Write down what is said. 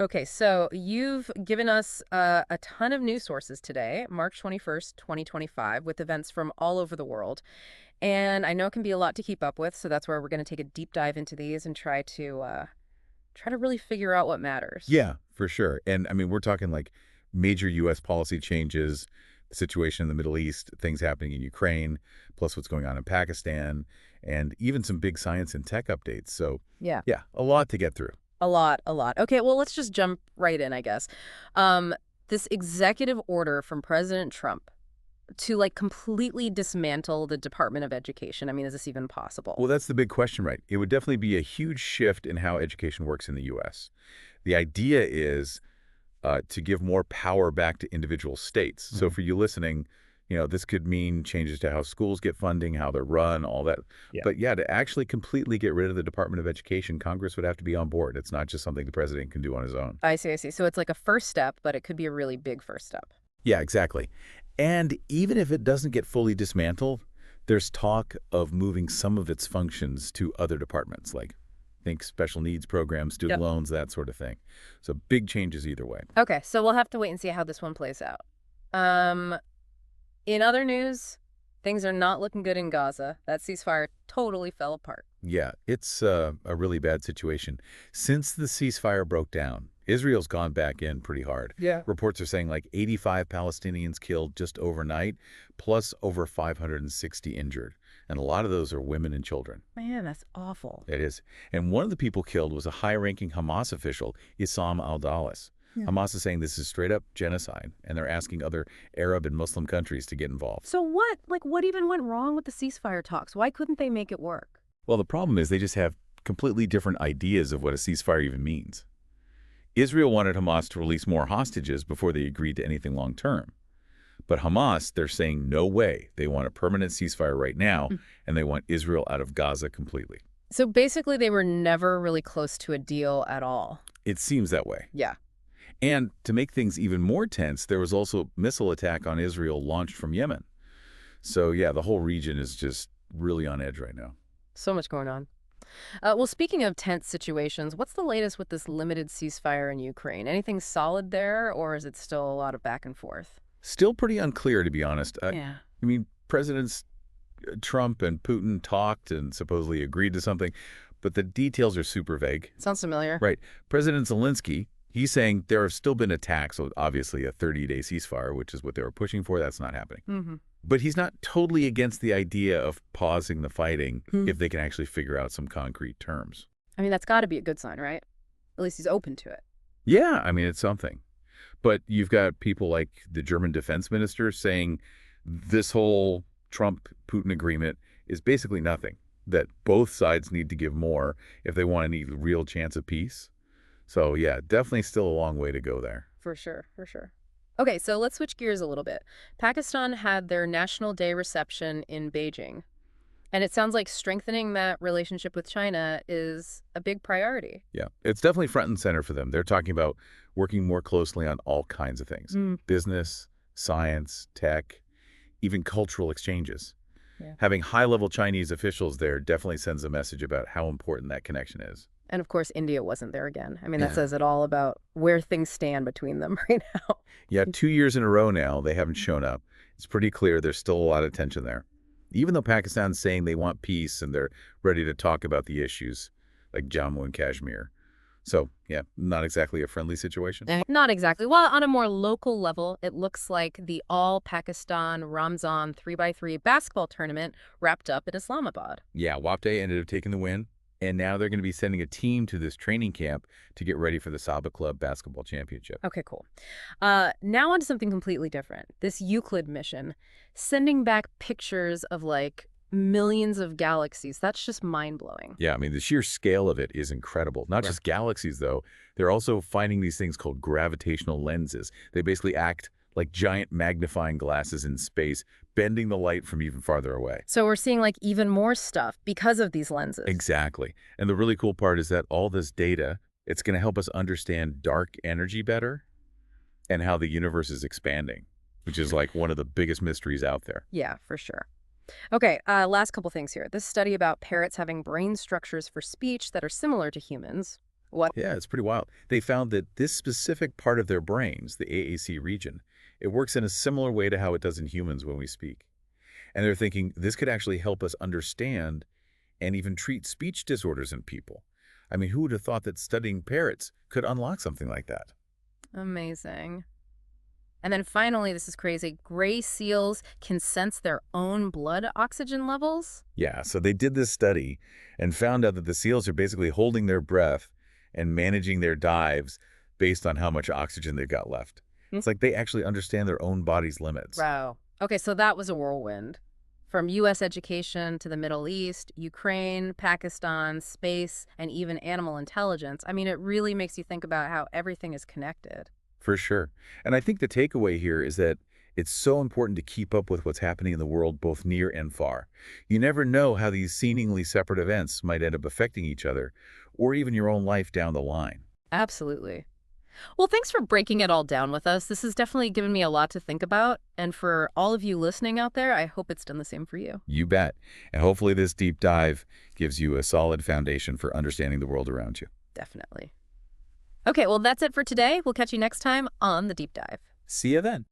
Okay, so you've given us a ton of news sources today, March 21st, 2025, with events from all over the world. And I know it can be a lot to keep up with, so that's where we're going to take a deep dive into these and try to really figure out what matters. Yeah, for sure. And I mean, we're talking like major U.S. policy changes, the situation in the Middle East, things happening in Ukraine, plus what's going on in Pakistan, and even some big science and tech updates. So, Yeah, yeah, a lot to get through. a lot, a lot. Okay, well, let's just jump right in, I guess. Um, this executive order from President Trump to like completely dismantle the Department of Education. I mean, is this even possible? Well, that's the big question, right? It would definitely be a huge shift in how education works in the U.S. The idea is to give more power back to individual states. So for you listening, this could mean changes to how schools get funding, how they're run, all that. Yeah. But yeah, to actually completely get rid of the Department of Education, Congress would have to be on board. It's not just something the president can do on his own. I see, I see. So it's like a first step, but it could be a really big first step. Yeah, exactly. And even if it doesn't get fully dismantled, there's talk of moving some of its functions to other departments, like think special needs programs, student Yep. loans, that sort of thing. So big changes either way. Okay, so we'll have to wait and see how this one plays out. Um, in other news, things are not looking good in Gaza. That ceasefire totally fell apart. Yeah, it's a really bad situation. Since the ceasefire broke down, Israel's gone back in pretty hard. Yeah. Reports are saying like 85 Palestinians killed just overnight, plus over 560 injured. And a lot of those are women and children. Man, that's awful. It is. And one of the people killed was a high-ranking Hamas official, Issam al-Dawes. Yeah. Hamas is saying this is straight-up genocide, and they're asking other Arab and Muslim countries to get involved. So what? Like, what even went wrong with the ceasefire talks? Why couldn't they make it work? Well, the problem is they just have completely different ideas of what a ceasefire even means. Israel wanted Hamas to release more hostages before they agreed to anything long-term. But Hamas, they're saying no way. They want a permanent ceasefire right now, and they want Israel out of Gaza completely. So basically, they were never really close to a deal at all. It seems that way. Yeah. And to make things even more tense, there was also a missile attack on Israel launched from Yemen. So yeah, the whole region is just really on edge right now. So much going on. Well, speaking of tense situations, what's the latest with this limited ceasefire in Ukraine? Anything solid there, or is it still a lot of back and forth? Still pretty unclear, to be honest. Yeah. I mean, Presidents Trump and Putin talked and supposedly agreed to something, but the details are super vague. Sounds familiar. Right. President Zelensky, he's saying there have still been attacks, so obviously a 30-day ceasefire, which is what they were pushing for. That's not happening. Mm-hmm. But he's not totally against the idea of pausing the fighting if they can actually figure out some concrete terms. I mean, that's got to be a good sign, right? At least he's open to it. Yeah, I mean, it's something. But you've got people like the German defense minister saying this whole Trump-Putin agreement is basically nothing, that both sides need to give more if they want any real chance of peace. So yeah, definitely still a long way to go there. For sure, for sure. Okay, so let's switch gears a little bit. Pakistan had their National Day reception in Beijing, and it sounds like strengthening that relationship with China is a big priority. Yeah, it's definitely front and center for them. They're talking about working more closely on all kinds of things. Business, science, tech, even cultural exchanges. Yeah. Having high-level Chinese officials there definitely sends a message about how important that connection is. And of course, India wasn't there again. I mean, that Yeah. says it all about where things stand between them right now. Yeah, 2 years in a row now, they haven't shown up. It's pretty clear there's still a lot of tension there. Even though Pakistan's saying they want peace and they're ready to talk about the issues, like Jammu and Kashmir. So, yeah, not exactly a friendly situation. Not exactly. Well, on a more local level, it looks like the All-Pakistan Ramzan 3x3 basketball tournament wrapped up in Islamabad. Yeah, Wapte ended up taking the win, and now they're going to be sending a team to this training camp to get ready for the Saba Club basketball championship. Okay, cool. Now on to something completely different. This Euclid mission, sending back pictures of like millions of galaxies. That's just mind-blowing. Yeah, I mean, the sheer scale of it is incredible. Not just galaxies, though. They're also finding these things called gravitational lenses. They basically act like giant magnifying glasses in space, bending the light from even farther away. So we're seeing like even more stuff because of these lenses. Exactly. And the really cool part is that all this data, it's going to help us understand dark energy better and how the universe is expanding, which is like one of the biggest mysteries out there. Yeah, for sure. Okay, last couple things here. This study about parrots having brain structures for speech that are similar to humans. What? Yeah, it's pretty wild. They found that this specific part of their brains, the AAC region, it works in a similar way to how it does in humans when we speak. And they're thinking this could actually help us understand and even treat speech disorders in people. I mean, who would have thought that studying parrots could unlock something like that? Amazing. And then finally, this is crazy. Gray seals can sense their own blood oxygen levels? Yeah, so they did this study and found out that the seals are basically holding their breath and managing their dives based on how much oxygen they've got left. Hmm. It's like they actually understand their own body's limits. Wow. Okay, so that was a whirlwind. From U.S. education to the Middle East, Ukraine, Pakistan, space, and even animal intelligence. I mean, it really makes you think about how everything is connected. For sure. And I think the takeaway here is that it's so important to keep up with what's happening in the world both near and far. You never know how these seemingly separate events might end up affecting each other, or even your own life down the line. Absolutely. Well, thanks for breaking it all down with us. This has definitely given me a lot to think about. And for all of you listening out there, I hope it's done the same for you. You bet. And hopefully this deep dive gives you a solid foundation for understanding the world around you. Definitely. Okay, well, that's it for today. We'll catch you next time on The Deep Dive. See you then.